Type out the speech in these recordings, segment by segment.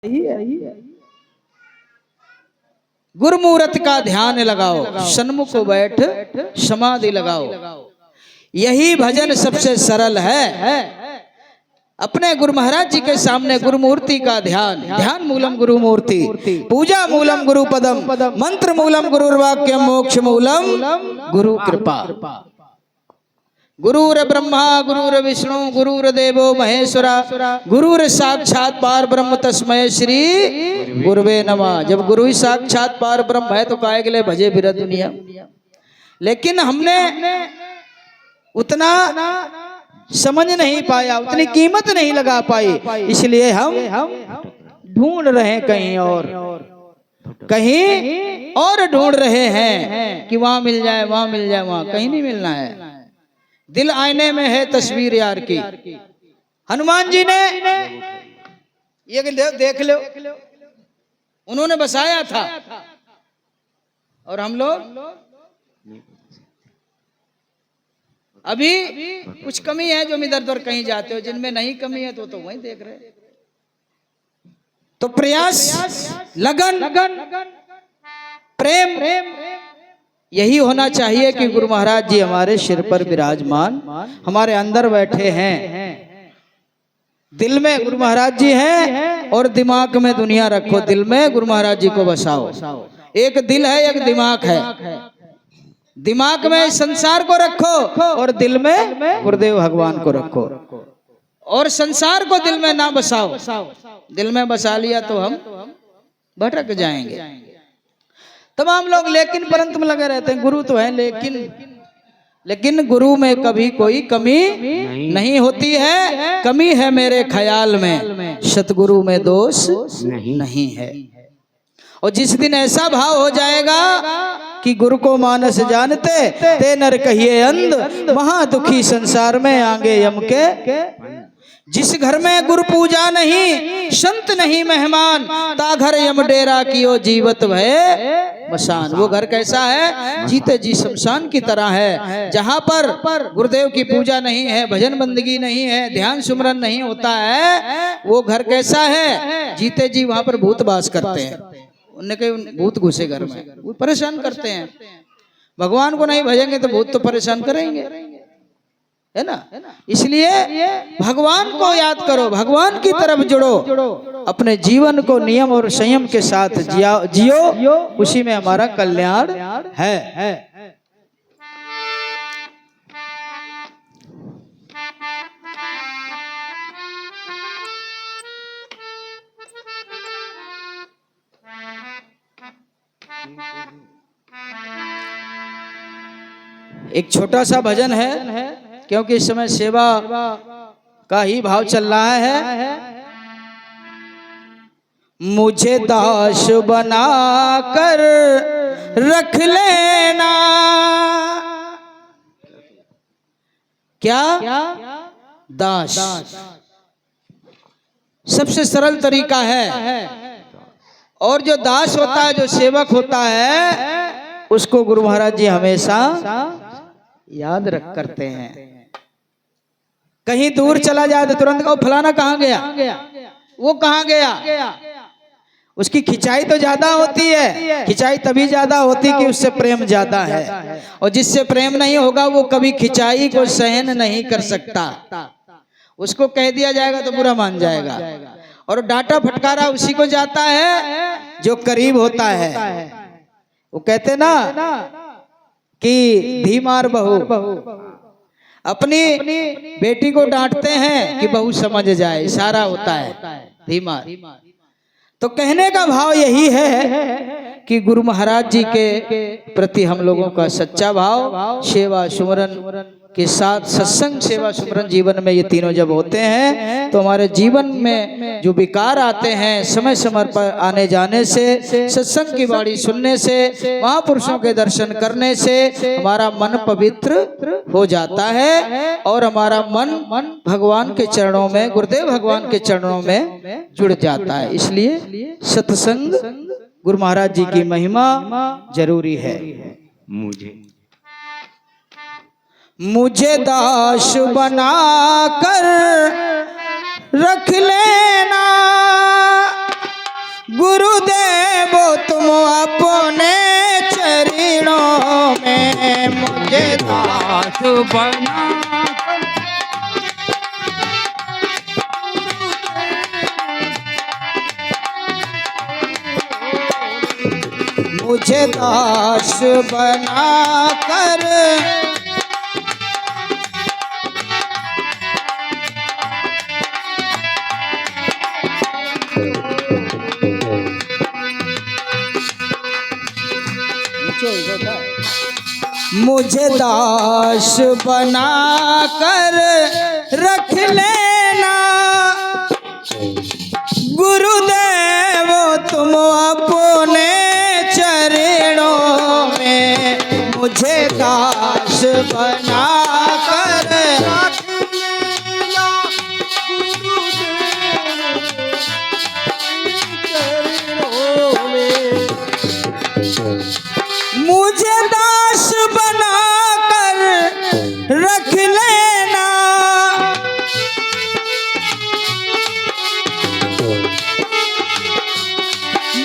सही है। गुरुमूर्त का ध्यान लगाओ, सन्मुख बैठ समाधि लगाओ। यही भजन सबसे सरल है। अपने गुरु महाराज जी के सामने गुरुमूर्ति का ध्यान, ध्यान मूलम गुरुमूर्ति, पूजा मूलम गुरु पदम, मंत्र मूलम गुरुर्वाक्य, मोक्ष मूलम गुरु कृपा। गुरुर ब्रह्मा गुरुर विष्णु गुरुर्देवो महेश्वरा, गुरुर साक्षात पार ब्रह्म तस्मै श्री गुरुवे नमः। जब गुरु ही साक्षात पार ब्रह्म है तो काहे के लिए भजे बिरह दुनिया। लेकिन हमने उतना समझ नहीं पाया, उतनी कीमत नहीं लगा पाई, इसलिए हम ढूंढ रहे हैं कहीं और ढूंढ रहे हैं कि वहां मिल जाए, वहां मिल जाए, वहां कहीं नहीं मिलना है। दिल आईने में है तस्वीर यार की। हनुमान जी ने ये देख लो, उन्होंने बसाया था और हम लोग अभी कुछ कमी है जो हम इधर उधर कहीं जाते हो, जिनमें नहीं कमी है तो वहीं देख रहे। तो प्रयास, लगन, प्रेम यही होना चाहिए कि गुरु महाराज जी हमारे सिर पर विराजमान, हमारे अंदर बैठे हैं। दिल में गुरु महाराज जी हैं और दिमाग में दुनिया रखो। दिल में गुरु महाराज जी को बसाओ। एक दिल है, एक दिमाग है। दिमाग में संसार को रखो और दिल में गुरुदेव भगवान को रखो। और संसार को दिल में ना बसाओ। दिल में बसा लिया तो हम भटक जाएंगे। तमाम लोग लेकिन परंतु में लगे रहते हैं। गुरु तो है लेकिन गुरु में कभी कोई कमी नहीं होती है। कमी है मेरे ख्याल में, सतगुरु में दोष नहीं है। और जिस दिन ऐसा भाव हो जाएगा कि गुरु को मानस जानते ते नर कहिए अंध, महा दुखी संसार में आगे यम के। जिस घर में गुरु पूजा नहीं, संत नहीं मेहमान, ता घर यम डेरा कियो जीवत भय मसान। वो घर कैसा है? जीते जी शमशान की तरह है। जहाँ पर गुरुदेव की पूजा नहीं है, भजन बंदगी नहीं है, ध्यान सुमरन नहीं होता है, वो घर कैसा है? जीते जी वहाँ पर भूत वास करते हैं। उनने कहीं भूत घुसे घर में, वो परेशान करते हैं। भगवान को नहीं भजेंगे तो भूत तो परेशान करेंगे, है ना। इसलिए भगवान को याद करो, भगवान की तरफ जुड़ो, अपने जीवन को नियम और संयम के साथ जियो, उसी में हमारा कल्याण है। एक छोटा सा भजन है, क्योंकि इस समय सेवा का ही भाव चल रहा है। मुझे दास बना कर रख लेना। क्या? दास सबसे सरल तरीका है। और जो दास होता है, जो सेवक होता है, उसको गुरु महाराज जी हमेशा याद रख करते हैं। कहीं दूर चला जाए तो तुरंत कहो फलाना कहाँ गया, वो कहाँ गया। उसकी खिंचाई तो ज्यादा होती है। खिंचाई तभी ज्यादा होती कि उससे प्रेम ज्यादा है। और जिससे प्रेम नहीं होगा वो कभी खिंचाई को सहन नहीं कर सकता। उसको कह दिया जाएगा तो बुरा मान जाएगा। और डांटा फटकारा उसी को जाता है जो करीब होता है। वो कहते ना कि धीमार बहू, अपनी बेटी को डांटते हैं कि बहू समझ जाए, इशारा होता है धीमार। तो कहने का भाव यही है कि गुरु महाराज जी के प्रति हम लोगों का सच्चा भाव, सेवा सुमरन के साथ सत्संग, सेवा सुमरन जीवन में ये तीनों जब होते हैं तो हमारे जीवन में जो विकार आते हैं, समय समय पर आने जाने से, सत्संग की वाणी सुनने से, महापुरुषों के दर्शन करने से हमारा मन पवित्र हो जाता है और हमारा मन भगवान के चरणों में, गुरुदेव भगवान के चरणों में जुड़ जाता है। इसलिए सत्संग, गुरु महाराज जी की महिमा जरूरी है। मुझे दास बना कर रख लेना, बना मुझे दास बना कर मुझे दास बना कर रख लेना गुरुदेव तुम अपने चरणों में। मुझे दास बना कर रख लेना चरणों में। मुझे दास बना कर रख लेना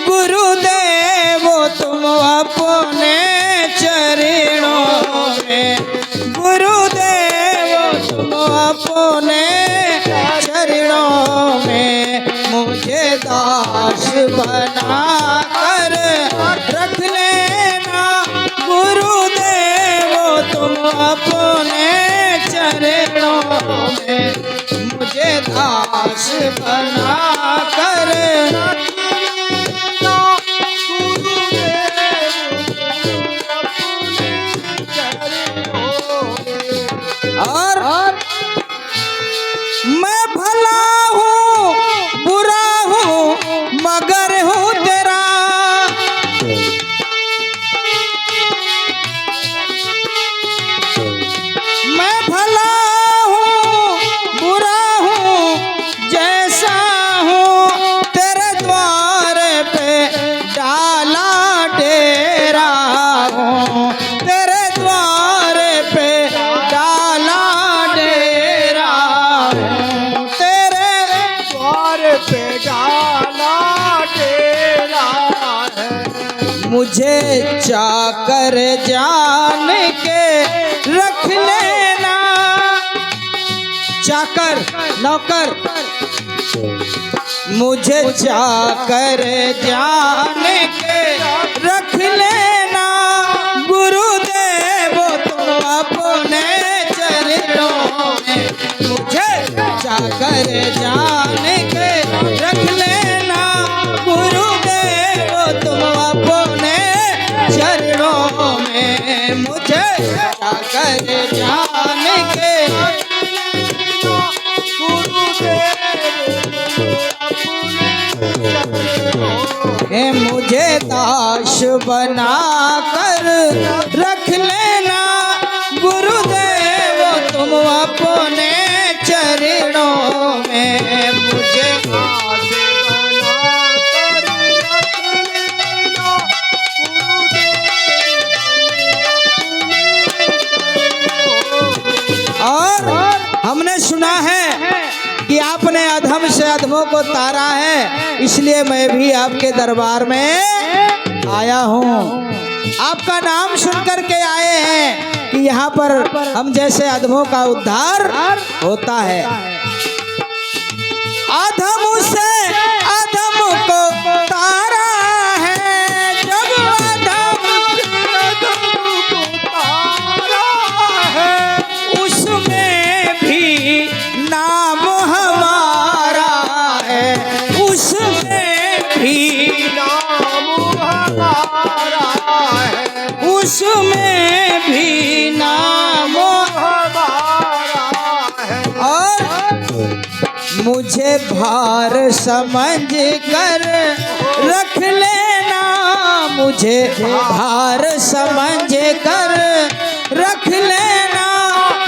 गुरुदेव तुम अपने चरणों में। गुरुदेव तुम अपने चरणों में। मुझे दास बना कर रख लेना गुरुदेव तुम अपने चरणों में। मुझे दास बना कर रख लेना और मैं भला हूँ बुरा हूँ मगर हूँ तेरा। मैं भला हूँ बुरा हूँ जैसा हूँ तेरे द्वार पे डाला डेरा हूँ। तेरे द्वार पे डाला डेरा हूँ। तेरे द्वार पे डाला डेरा है। मुझे चाकर जान के रख लेना चाकर नौकर। मुझे चाकर जान के रख लेना गुरुदेव तुम अपने चरणों में। मुझे चाकर जान के रख लेना गुरुदेव तुम अपने चरणों में। मुझे चाकर जान के मुझे दास बना कर रख लेना गुरुदेव तुम अपने चरणों में। मुझे दास बना कर रख लेना और हमने सुना है कि आपने अधम से अधमों को तारा है, इसलिए मैं भी आपके दरबार में आया हूँ। आपका नाम सुन करके आए हैं कि यहाँ पर हम जैसे अधमों का उद्धार होता है। अधम से अधम को तारा है जब अधम को तारा है उसमें भी नाम हमारा है। उसमें भी नाम हमारा है। उसमें भी नाम हमारा है। और मुझे भार समझ कर रख लेना। मुझे भार समझ कर रख लेना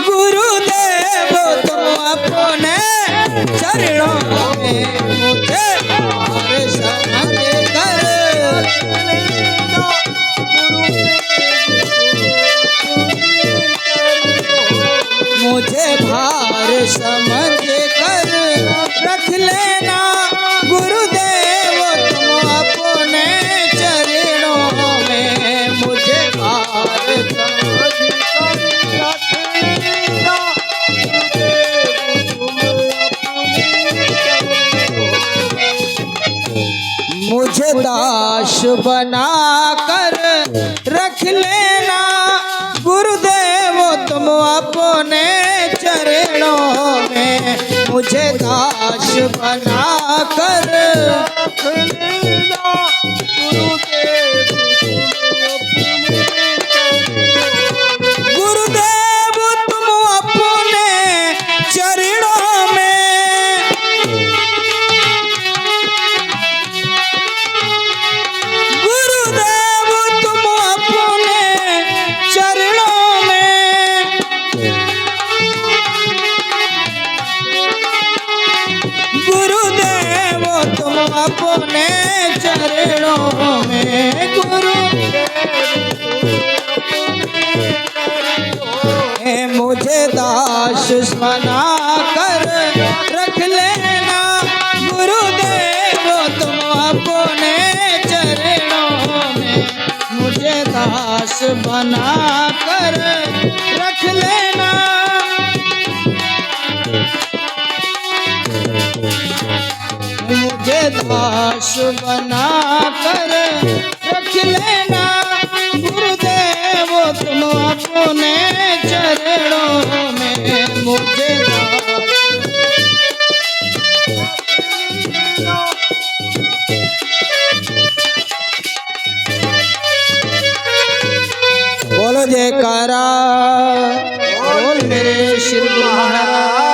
गुरुदेव तुम अपने चरणों में। मुझे भार समझ कर मुझे भार समझ कर रख लेना गुरुदेव तुम अपने चरणों में। मुझे भार मुझे दास बना कर रख लेना गुरुदेव तुम अपने चरणों में। मुझे दास बना कर रख लेना गुरुदेव तुम अपने चरणों में। गुरुदेव तुम अपने चरणों में। गुरुदेव तुम अपने चरणों में। मुझे दास बना कर रख लेना गुरुदेव तुम अपने चरणों में। मुझे दास बना कर रख लेना। मुझे दास बना कर रख लेना गुरुदेव तुम अपने चरणों में। मुझे बोलो जयकारा बोल मेरे श्री गुरु महाराज।